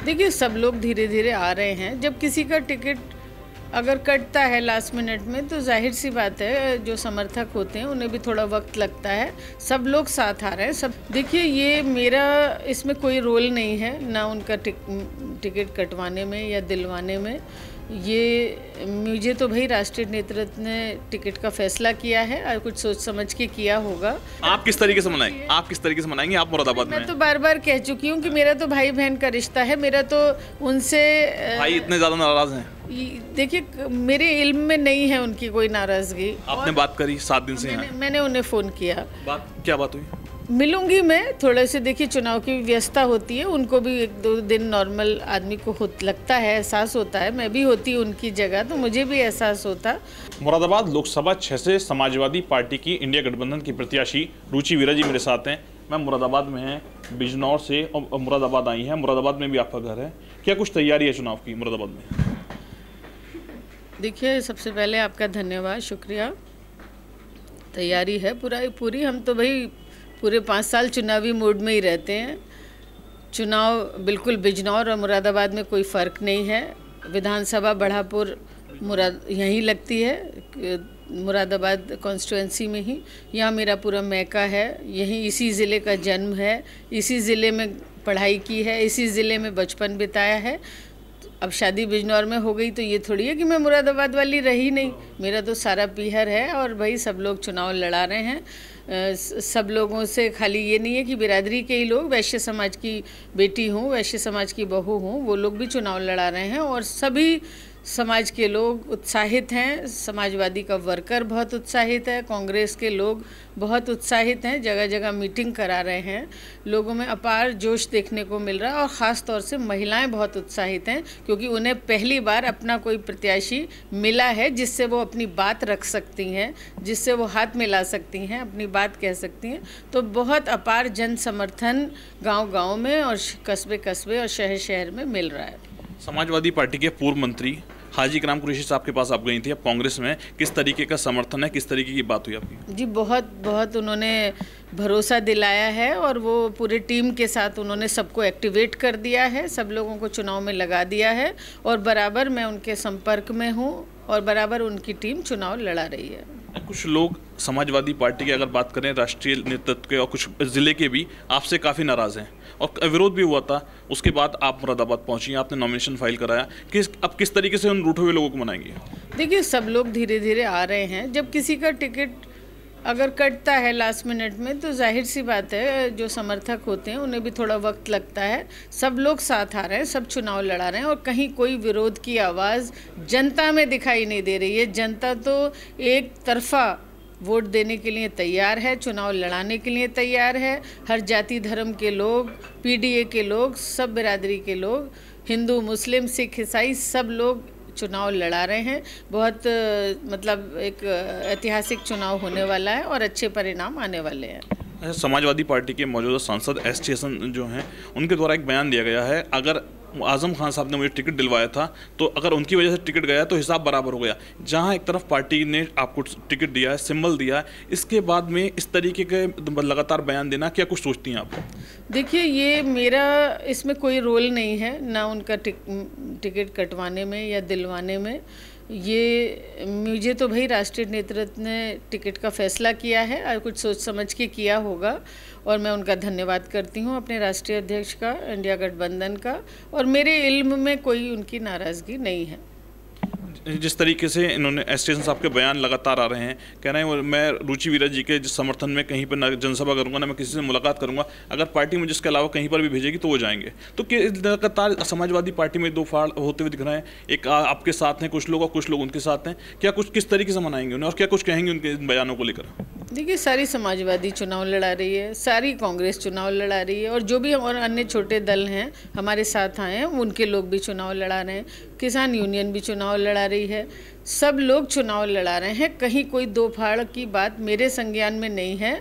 देखिए, सब लोग धीरे धीरे आ रहे हैं। जब किसी का टिकट अगर कटता है लास्ट मिनट में तो जाहिर सी बात है, जो समर्थक होते हैं उन्हें भी थोड़ा वक्त लगता है। सब लोग साथ आ रहे हैं। सब देखिए, ये मेरा इसमें कोई रोल नहीं है, ना उनका टिकट कटवाने में या दिलवाने में। ये मुझे तो भाई राष्ट्रीय नेतृत्व ने टिकट का फैसला किया है और कुछ सोच समझ के किया होगा। आप किस तरीके से मनाएंगे? आप किस तरीके से मनाएंगे? आप मुरादाबाद में मैं तो बार बार कह चुकी हूँ कि मेरा तो भाई बहन का रिश्ता है। मेरा तो उनसे भाई इतने ज्यादा नाराज हैं? देखिए, मेरे इल्म में नहीं है उनकी कोई नाराजगी। आपने बात करी 7 दिन से? मैंने उन्हें फ़ोन किया। क्या बात हुई? मिलूंगी मैं थोड़े से। देखिए, चुनाव की व्यस्तता होती है, उनको भी 1-2 दिन नॉर्मल आदमी को लगता है, एहसास होता है। मैं भी होती उनकी जगह तो मुझे भी एहसास होता। मुरादाबाद लोकसभा 6 से समाजवादी पार्टी की इंडिया गठबंधन की प्रत्याशी रुचि वीरा जी मेरे साथ हैं। मैम मुरादाबाद में हैं, बिजनौर से और मुरादाबाद आई हैं। मुरादाबाद में भी आपका घर है, क्या कुछ तैयारी है चुनाव की मुरादाबाद में? देखिए, सबसे पहले आपका धन्यवाद, शुक्रिया। तैयारी है पूरी। हम तो भाई पूरे 5 साल चुनावी मूड में ही रहते हैं। चुनाव बिल्कुल बिजनौर और मुरादाबाद में कोई फ़र्क नहीं है। विधानसभा बढ़ापुर यहीं लगती है, मुरादाबाद कॉन्स्टिट्यूंसी में ही। यहाँ मेरा पूरा मैका है, यहीं इसी ज़िले का जन्म है, इसी ज़िले में पढ़ाई की है, इसी ज़िले में बचपन बिताया है। अब शादी बिजनौर में हो गई तो ये थोड़ी है कि मैं मुरादाबाद वाली रही नहीं। मेरा तो सारा पीहर है और भाई सब लोग चुनाव लड़ा रहे हैं। सब लोगों से खाली ये नहीं है कि बिरादरी के ही लोग, वैश्य समाज की बेटी हूँ, वैश्य समाज की बहू हूँ, वो लोग भी चुनाव लड़ा रहे हैं और सभी समाज के लोग उत्साहित हैं। समाजवादी का वर्कर बहुत उत्साहित है, कांग्रेस के लोग बहुत उत्साहित हैं, जगह जगह मीटिंग करा रहे हैं। लोगों में अपार जोश देखने को मिल रहा है और ख़ास तौर से महिलाएं बहुत उत्साहित हैं, क्योंकि उन्हें पहली बार अपना कोई प्रत्याशी मिला है जिससे वो अपनी बात रख सकती हैं, जिससे वो हाथ मिला सकती हैं, अपनी बात कह सकती हैं। तो बहुत अपार जन समर्थन गाँव-गाँव में और कस्बे कस्बे और शहर शहर में मिल रहा है। समाजवादी पार्टी के पूर्व मंत्री हाजी इकराम कुरैशी साहब के पास आप गई थी, अब कांग्रेस में, किस तरीके का समर्थन है, किस तरीके की बात हुई आपकी? जी, बहुत उन्होंने भरोसा दिलाया है और वो पूरे टीम के साथ उन्होंने सबको एक्टिवेट कर दिया है, सब लोगों को चुनाव में लगा दिया है और बराबर मैं उनके संपर्क में हूँ और बराबर उनकी टीम चुनाव लड़ा रही है। कुछ लोग समाजवादी पार्टी की अगर बात करें, राष्ट्रीय नेतृत्व के और कुछ ज़िले के भी आपसे काफ़ी नाराज़ हैं और विरोध भी हुआ था। उसके बाद आप मुरादाबाद पहुंची, आपने नॉमिनेशन फाइल कराया। अब किस तरीके से उन रूठे हुए लोगों को मनाएंगे? देखिए, सब लोग धीरे धीरे आ रहे हैं। जब किसी का टिकट अगर कटता है लास्ट मिनट में तो जाहिर सी बात है, जो समर्थक होते हैं उन्हें भी थोड़ा वक्त लगता है। सब लोग साथ आ रहे हैं, सब चुनाव लड़ा रहे हैं और कहीं कोई विरोध की आवाज़ जनता में दिखाई नहीं दे रही है। जनता तो एक तरफा वोट देने के लिए तैयार है, चुनाव लड़ाने के लिए तैयार है। हर जाति धर्म के लोग, पीडीए के लोग, सब बिरादरी के लोग, हिंदू मुस्लिम सिख ईसाई सब लोग चुनाव लड़ा रहे हैं। बहुत मतलब एक ऐतिहासिक चुनाव होने वाला है और अच्छे परिणाम आने वाले हैं। समाजवादी पार्टी के मौजूदा सांसद एस.टी. हसन जो हैं, उनके द्वारा एक बयान दिया गया है, अगर आजम खान साहब ने मुझे टिकट दिलवाया था तो अगर उनकी वजह से टिकट गया तो हिसाब बराबर हो गया। जहां एक तरफ पार्टी ने आपको टिकट दिया है, सिंबल दिया है, इसके बाद में इस तरीके के लगातार बयान देना, क्या कुछ सोचती हैं आप? देखिए, ये मेरा इसमें कोई रोल नहीं है, ना उनका टिकट कटवाने में या दिलवाने में। ये मुझे तो भाई राष्ट्रीय नेतृत्व ने टिकट का फैसला किया है और कुछ सोच समझ के किया होगा और मैं उनका धन्यवाद करती हूँ, अपने राष्ट्रीय अध्यक्ष का, इंडिया गठबंधन का, और मेरे इल्म में कोई उनकी नाराज़गी नहीं है। जिस तरीके से इन्होंने एस.टी. हसन साहब के बयान लगातार आ रहे हैं, कह रहे हैं मैं रुचि वीरा जी के समर्थन में कहीं पर ना जनसभा करूंगा, ना मैं किसी से मुलाकात करूंगा, अगर पार्टी मुझे इसके अलावा कहीं पर भी भेजेगी तो वो जाएंगे। तो लगातार समाजवादी पार्टी में 2 फाड़ होते हुए दिख रहे हैं, एक आपके साथ हैं कुछ लोग और कुछ लोग उनके साथ हैं। क्या कुछ किस तरीके से मनाएंगे उन्हें और क्या कुछ कहेंगे उनके बयानों को लेकर? देखिए, सारी समाजवादी चुनाव लड़ा रही है, सारी कांग्रेस चुनाव लड़ा रही है और जो भी और अन्य छोटे दल हैं हमारे साथ आए हैं उनके लोग भी चुनाव लड़ा रहे हैं। किसान यूनियन भी चुनाव लड़ा रही है, सब लोग चुनाव लड़ा रहे हैं। कहीं कोई 2 फाड़ की बात मेरे संज्ञान में नहीं है।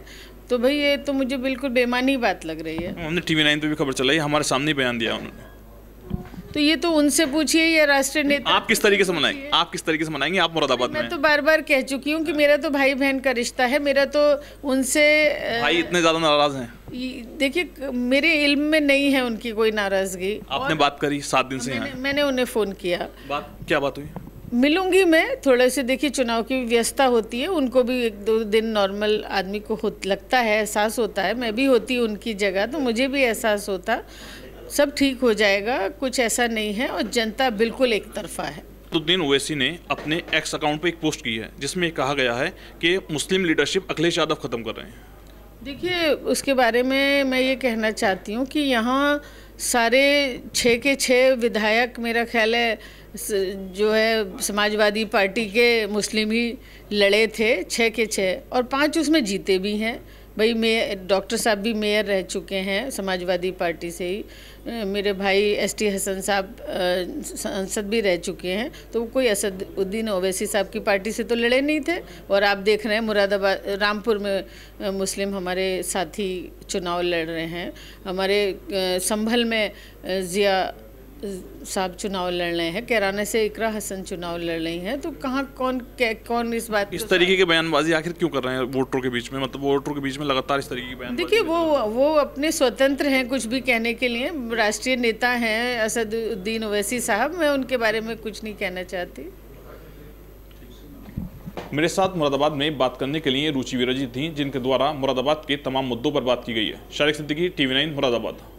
तो भाई ये तो मुझे बिल्कुल बेमानी बात लग रही है। हमने TV 9 पे भी खबर चलाई, हमारे सामने ही बयान दिया उन्होंने। तो ये तो उनसे पूछिए या राष्ट्रीय नेता। आप किस तरीके से मनाएंगे? आप किस तरीके से मनाएंगे? आप मुरादाबाद में? मैं तो बार बार कह चुकी हूँ कि मेरा तो भाई बहन का रिश्ता है। मेरा तो उनसे भाई इतने ज़्यादा नाराज़ हैं? देखिए, मेरे इल्म में नहीं है उनकी कोई नाराज़गी। आपने बात करी 7 दिन से यहाँ? मैंने उन्हें फ़ोन किया। क्या बात हुई? मिलूंगी मैं, थोड़े से देखिए चुनाव की व्यवस्था होती है, उनको भी 1-2 दिन नॉर्मल आदमी को लगता है, एहसास होता है। मैं भी होती उनकी जगह तो मुझे भी एहसास होता। सब ठीक हो जाएगा, कुछ ऐसा नहीं है, और जनता बिल्कुल एक तरफा है। असदुद्दीन ओवैसी ने अपने एक्स अकाउंट पे एक पोस्ट की है जिसमें कहा गया है कि मुस्लिम लीडरशिप अखिलेश यादव ख़त्म कर रहे हैं। देखिए, उसके बारे में मैं ये कहना चाहती हूँ कि यहाँ सारे 6 के 6 विधायक, मेरा ख्याल है जो है समाजवादी पार्टी के मुस्लिम ही लड़े थे, 6 के 6, और 5 उसमें जीते भी हैं। भाई मेयर, डॉक्टर साहब भी मेयर रह चुके हैं समाजवादी पार्टी से ही। मेरे भाई ST हसन साहब सांसद भी रह चुके हैं। तो वो कोई असदुद्दीन ओवैसी साहब की पार्टी से तो लड़े नहीं थे। और आप देख रहे हैं मुरादाबाद, रामपुर में मुस्लिम हमारे साथी चुनाव लड़ रहे हैं। हमारे संभल में ज़िया साहब चुनाव लड़ रहे हैं, कैराना से इकरा हसन चुनाव लड़ रही हैं। तो कहाँ कौन इस बात, इस तरीके की बयानबाजी आखिर क्यों कर रहे हैं वोटरों के बीच में? मतलब वोटरों के बीच में लगातार इस तरीके की बयानबाजी। देखिए, वो अपने स्वतंत्र हैं कुछ भी कहने के लिए। राष्ट्रीय नेता हैं असदुद्दीन ओवैसी साहब, मैं उनके बारे में कुछ नहीं कहना चाहती। मेरे साथ मुरादाबाद में बात करने के लिए रुचि विरजी थी, जिनके द्वारा मुरादाबाद के तमाम मुद्दों पर बात की गई है। शारिक सिद्दीकी, TV9 मुरादाबाद।